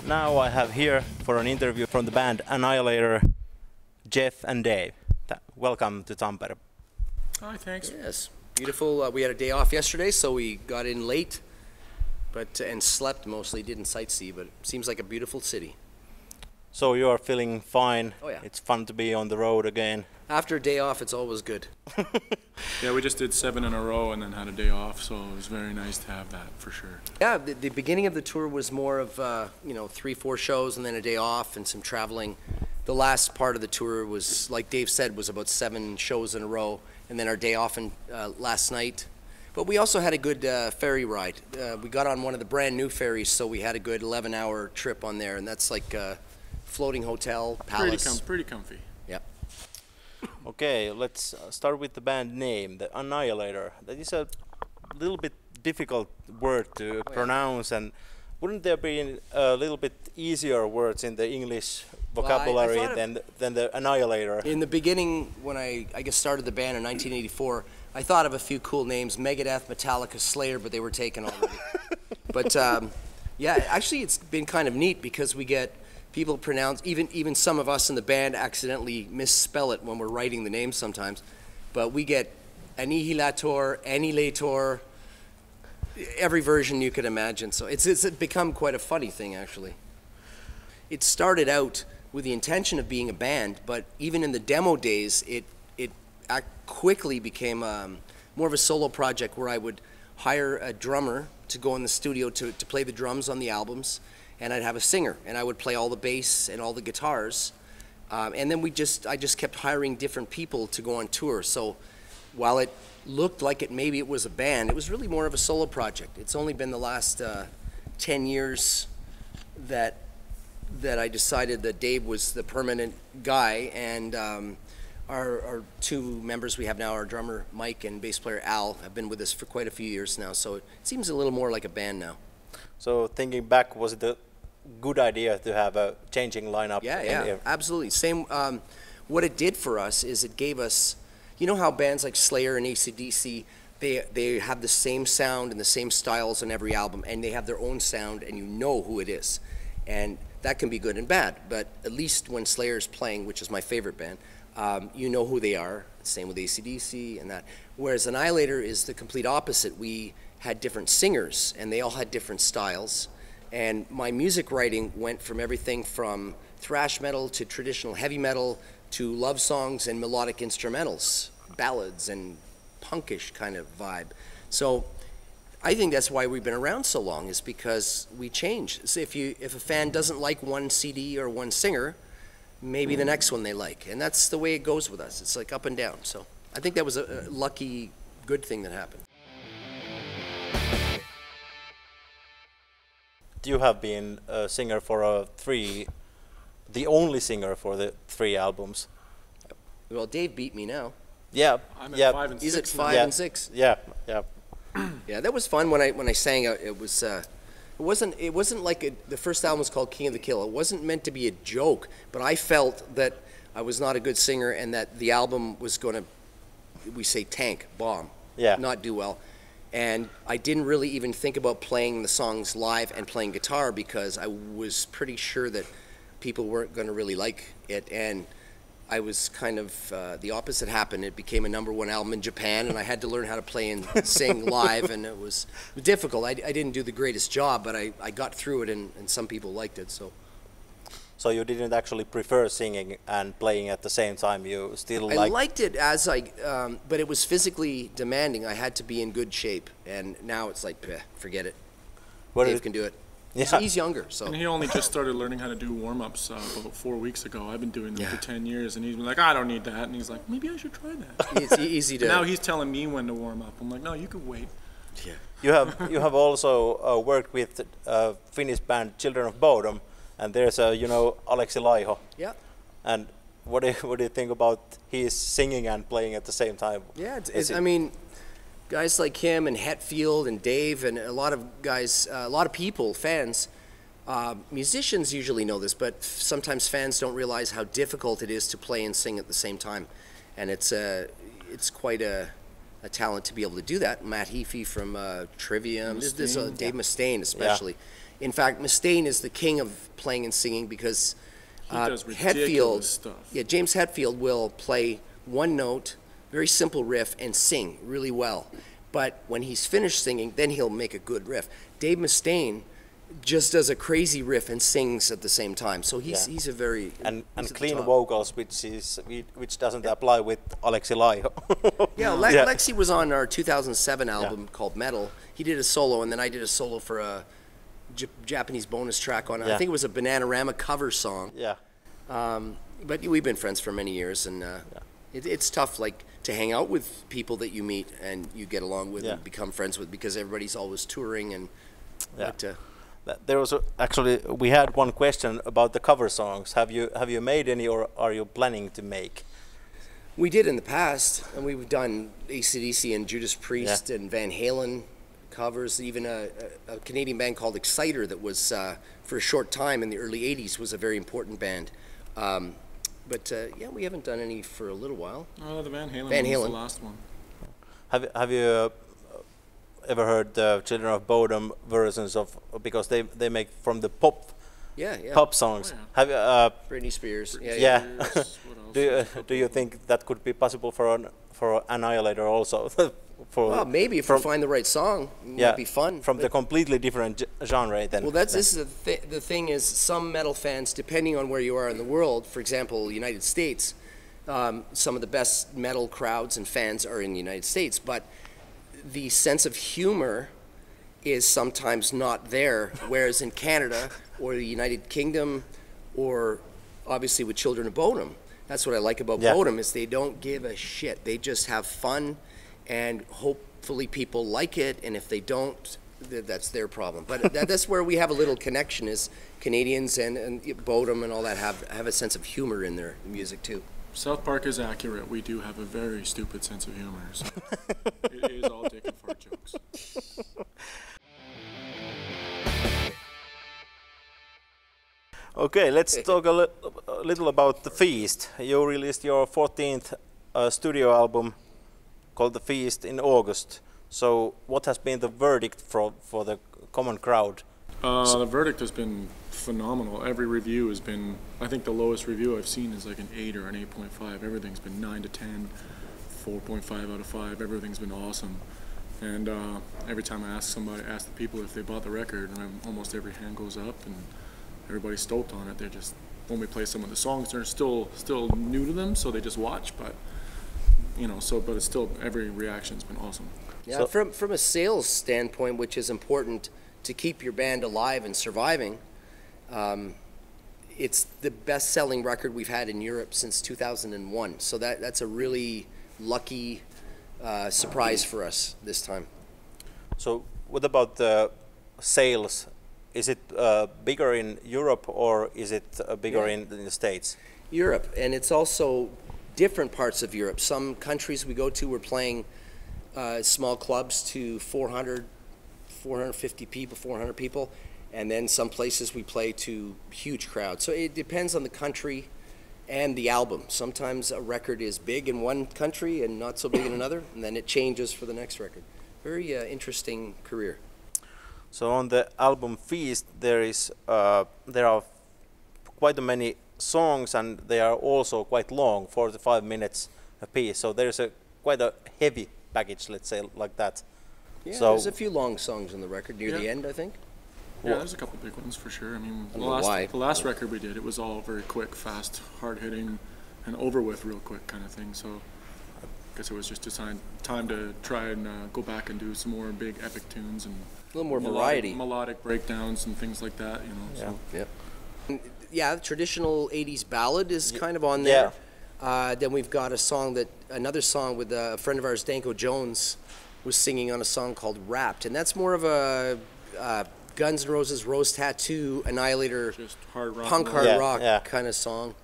Now I have here for an interview from the band Annihilator, Jeff and Dave. Welcome to Tampere. Hi, thanks. Yes, beautiful. We had a day off yesterday, so we got in late, and slept mostly. Didn't sightsee, but it seems like a beautiful city. So you are feeling fine? Oh yeah. It's fun to be on the road again. After a day off, it's always good. Yeah, we just did 7 in a row and then had a day off, so it was very nice to have that for sure. Yeah, the beginning of the tour was more of 3-4 shows and then a day off and some traveling. The last part of the tour was, like Dave said, was about 7 shows in a row, and then our day off last night. But we also had a good ferry ride. We got on one of the brand new ferries, so we had a good 11-hour trip on there, and that's like a floating hotel, palace. Pretty comfy. Yep. Okay, let's start with the band name, the Annihilator. That is a little bit difficult word to pronounce, and wouldn't there be a little bit easier words in the English vocabulary than the Annihilator? In the beginning, when I guess started the band in 1984, I thought of a few cool names: Megadeth, Metallica, Slayer, but they were taken already. But yeah, actually, it's been kind of neat because we get people pronounce, even some of us in the band accidentally misspell it when we're writing the names sometimes. But we get Annihilator, Annihilator, every version you could imagine. So it's become quite a funny thing, actually. It started out with the intention of being a band, but even in the demo days, it quickly became more of a solo project where I would hire a drummer to go in the studio to play the drums on the albums, and I'd have a singer, and I would play all the bass and all the guitars, and then I just kept hiring different people to go on tour. So while it looked like maybe it was a band, it was really more of a solo project. It's only been the last 10 years that I decided that Dave was the permanent guy, and our 2 members we have now, our drummer Mike and bass player Al, have been with us for quite a few years now, so it seems a little more like a band now. So thinking back, was it a good idea to have a changing lineup? Yeah, absolutely. Same. What it did for us is it gave us, you know how bands like Slayer and AC/DC, they have the same sound and the same styles on every album, and they have their own sound, and you know who it is. And that can be good and bad, but at least when Slayer's playing, which is my favorite band, you know who they are. Same with AC/DC and that. Whereas Annihilator is the complete opposite. We had different singers, and they all had different styles. And my music writing went from everything from thrash metal to traditional heavy metal to love songs and melodic instrumentals, ballads and punkish kind of vibe. So I think that's why we've been around so long, is because we change. So if a fan doesn't like one CD or one singer, maybe the next one they like. And that's the way it goes with us. It's like up and down. So I think that was a lucky, good thing that happened. You have been a singer for the only singer for the 3 albums. Well, Dave beat me now. Yeah, I'm at 5 and 6. He's at 5 and 6. Yeah. Yeah, that was fun when I sang. It wasn't like the first album was called King of the Kill. It wasn't meant to be a joke, but I felt that I was not a good singer and that the album was going to, we say, tank, bomb, not do well. And I didn't really even think about playing the songs live and playing guitar because I was pretty sure that people weren't going to really like it. And I was kind of, the opposite happened. It became a #1 album in Japan, and I had to learn how to play and sing live, and it was difficult. I didn't do the greatest job, but I got through it, and some people liked it. So you didn't actually prefer singing and playing at the same time? You still I liked it but it was physically demanding. I had to be in good shape, and now it's like, forget it. Dave can do it. Yeah. He's younger, so. And he only just started learning how to do warm-ups about 4 weeks ago. I've been doing them for 10 years, and he's been like, I don't need that. And he's like, maybe I should try that. It's easy to. Now he's telling me when to warm up. I'm like, no, you can wait. Yeah. You have also worked with Finnish band Children of Bodom, and there's Aleksi Laiho. Yeah. And what do you think about his singing and playing at the same time? Yeah, I mean, guys like him and Hetfield and Dave and a lot of guys, a lot of people, fans, musicians usually know this, but sometimes fans don't realize how difficult it is to play and sing at the same time. And it's quite a talent to be able to do that. Matt Heafy from Trivium, Dave Mustaine especially. In fact, Mustaine is the king of playing and singing because He does ridiculous stuff. Yeah, James Hetfield will play one note, very simple riff, and sing really well. But when he's finished singing, then he'll make a good riff. Dave Mustaine just does a crazy riff and sings at the same time. So he's a very and clean vocals, which doesn't apply with Aleksi Laiho. Lexi was on our 2007 album called Metal. He did a solo, and then I did a solo for a Japanese bonus track on it. I think it was a Bananarama cover song. Yeah. But we've been friends for many years, and it's tough, like, to hang out with people that you meet and you get along with and become friends with, because everybody's always touring and. There was actually, we had one question about the cover songs. Have you made any, or are you planning to make? We did in the past, and we've done AC/DC and Judas Priest and Van Halen covers. Even a Canadian band called Exciter that was for a short time in the early '80s was a very important band. But we haven't done any for a little while. The Van Halen was the last one. Have you ever heard the Children of Bodom versions of, because they make from the pop songs? Oh, yeah. Have you Britney Spears? Do you think that could be possible for Annihilator also? Well, maybe if we find the right song, it might be fun. From the completely different genre then. Well, this is the thing is, some metal fans, depending on where you are in the world, for example, the United States, some of the best metal crowds and fans are in the United States, but the sense of humor is sometimes not there, whereas in Canada or the United Kingdom, or obviously with Children of Bodom, that's what I like about Bodom, is they don't give a shit. They just have fun, and hopefully people like it, and if they don't, that's their problem. But that's where we have a little connection, is Canadians and Bodom and all that have a sense of humor in their music too. South Park is accurate. We do have a very stupid sense of humor. So it is all dick and fart jokes. Okay, let's talk a little about The Feast. You released your 14th studio album called The Feast in August. So what has been the verdict for the common crowd? The verdict has been phenomenal. Every review has been, I think the lowest review I've seen is like an 8 or an 8.5. Everything's been 9 to 10, 4.5 out of 5. Everything's been awesome. And every time I ask the people if they bought the record, and almost every hand goes up, and everybody's stoked on it. They're just, when we play some of the songs, they're still new to them, so they just watch, but but it's still, every reaction's been awesome. Yeah, so, from a sales standpoint, which is important to keep your band alive and surviving, it's the best-selling record we've had in Europe since 2001. So that's a really lucky surprise for us this time. So what about the sales? Is it bigger in Europe, or is it bigger in the States? Europe, and it's also different parts of Europe. Some countries we go to, we're playing small clubs to 400, 450 people, 400 people, and then some places we play to huge crowds. So it depends on the country and the album. Sometimes a record is big in one country and not so big in another, and then it changes for the next record. Very interesting career. So on the album Feast, there are quite many songs, and they are also quite long, 45 minutes a piece. So there's quite a heavy package, let's say, like that. Yeah, so there's a few long songs on the record near the end, I think. Yeah, there's a couple big ones for sure. I mean, the last record we did, it was all very quick, fast, hard-hitting, and over with real quick kind of thing. So I guess it was just time to try and go back and do some more big epic tunes and a little more variety, melodic breakdowns and things like that. Yeah, the traditional '80s ballad is kind of on there. Then we've got another song with a friend of ours, Danko Jones, was singing on a song called Wrapped, and that's more of a Guns N' Roses, Rose Tattoo, Annihilator, just hard rock, punk hard rock kind of song.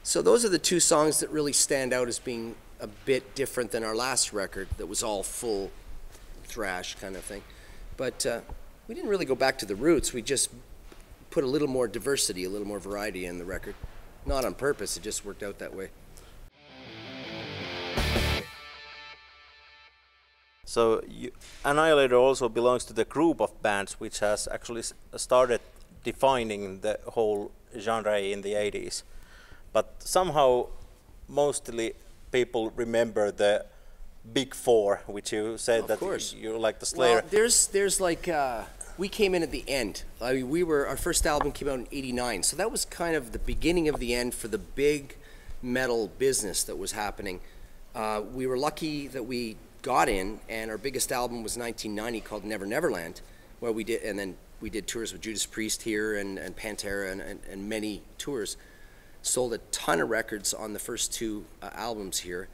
So those are the two songs that really stand out as being a bit different than our last record that was all full thrash kind of thing. But we didn't really go back to the roots. We just put a little more diversity, a little more variety in the record. Not on purpose, it just worked out that way. So Annihilator also belongs to the group of bands which has actually started defining the whole genre in the 80s. But somehow mostly people remember the big four, which you said that you like the Slayer. Well, there's like we came in at the end. I mean, our first album came out in '89, so that was kind of the beginning of the end for the big metal business that was happening. We were lucky that we got in, and our biggest album was 1990 called Never Neverland, where we did tours with Judas Priest here and Pantera and many tours. Sold a ton of records on the first two albums here,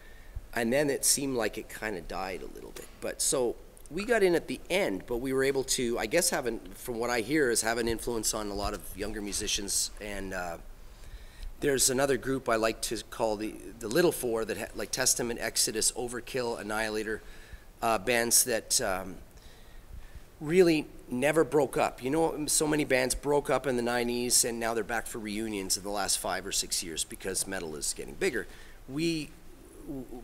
and then it seemed like it kind of died a little bit. But so we got in at the end, but we were able to, I guess, from what I hear, have an influence on a lot of younger musicians. And there's another group I like to call the Little Four, that like Testament, Exodus, Overkill, Annihilator, bands that really never broke up. You know, so many bands broke up in the 90s, and now they're back for reunions in the last 5 or 6 years because metal is getting bigger.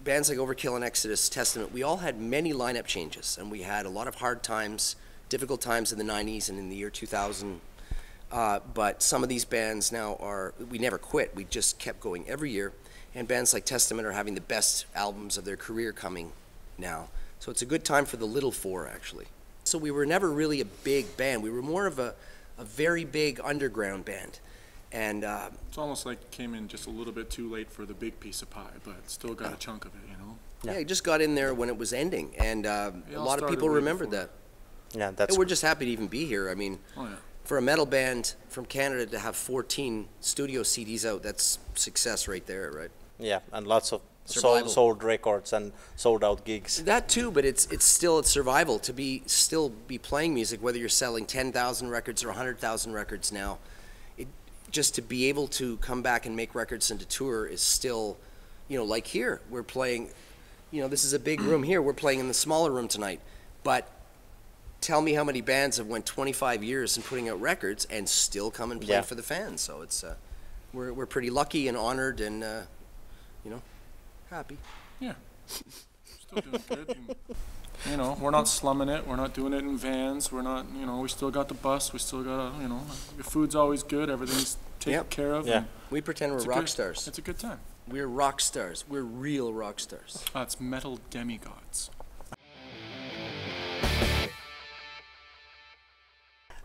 Bands like Overkill and Exodus, Testament, we all had many lineup changes, and we had a lot of hard times, difficult times in the 90s and in the year 2000. But some of these bands now we never quit. We just kept going every year. And bands like Testament are having the best albums of their career coming now. So it's a good time for the Little Four, actually. So we were never really a big band. We were more of a very big underground band. And it's almost like it came in just a little bit too late for the big piece of pie, but still got a chunk of it, you know? Yeah, it just got in there when it was ending. And a lot of people remembered that. Yeah, and we're just happy to even be here. I mean, for a metal band from Canada to have 14 studio CDs out, that's success right there, right? Yeah, and lots of sold records and sold out gigs. That too, but it's still survival to still be playing music, whether you're selling 10,000 records or 100,000 records now. Just to be able to come back and make records and to tour is still, you know, like here, we're playing, you know, this is a big room here, we're playing in the smaller room tonight, but tell me how many bands have went 25 years in putting out records and still come and play for the fans. So it's, we're pretty lucky and honored and, you know, happy. Yeah, still doing good. And, you know, we're not slumming it. We're not doing it in vans. We're not, you know, we still got the bus. We still got, you know, the food's always good. Everything's taken care of. Yeah. We pretend we're rock stars. It's a good time. We're rock stars. We're real rock stars. It's metal demigods.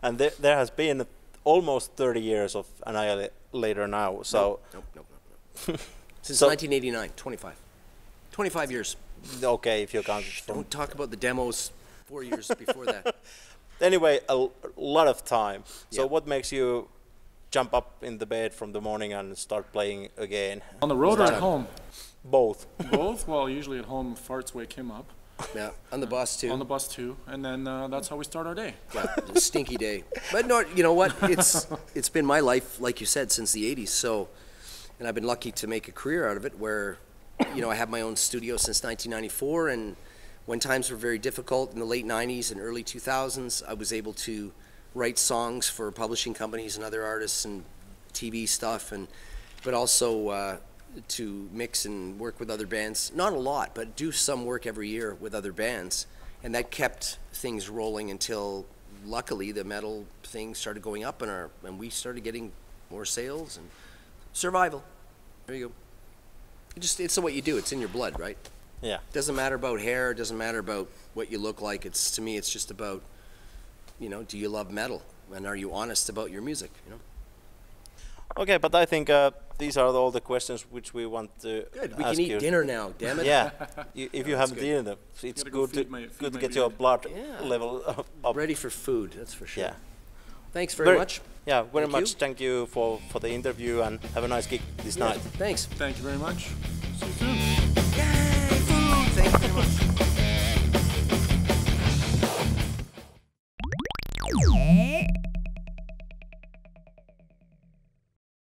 And there has been almost 30 years of Annihilator now, so... Nope. Since 1989, 25. 25 years. Okay, if you count. Don't talk about the demos 4 years before that. Anyway, a lot of time. So what makes you jump up in the bed from the morning and start playing again? On the road or at home? Both. Both? Well, usually at home, farts wake him up. Yeah, on the bus too. On the bus too, and then that's how we start our day. Yeah, a stinky day. But no, you know what? It's been my life, like you said, since the 80s. So, and I've been lucky to make a career out of it where, you know, I have my own studio since 1994, and when times were very difficult in the late 90s and early 2000s, I was able to write songs for publishing companies and other artists and TV stuff, but also to mix and work with other bands. Not a lot, but do some work every year with other bands, and that kept things rolling until, luckily, the metal thing started going up, and we started getting more sales and survival. There you go. It's what you do. It's in your blood, right? Yeah. It doesn't matter about hair. It doesn't matter about what you look like. To me, it's just about, you know, do you love metal? And are you honest about your music, you know? Okay, but I think these are all the questions which we want to Good. We ask can eat you. dinner now, damn it. Yeah. If you haven't eaten them, it's good to get your blood level up. Ready for food, that's for sure. Yeah. Thanks very much. Yeah, very Thank much. you. Thank you for the interview, and have a nice gig this night. Thanks. Thank you very much. See you soon. Yay, food! Thank you very much.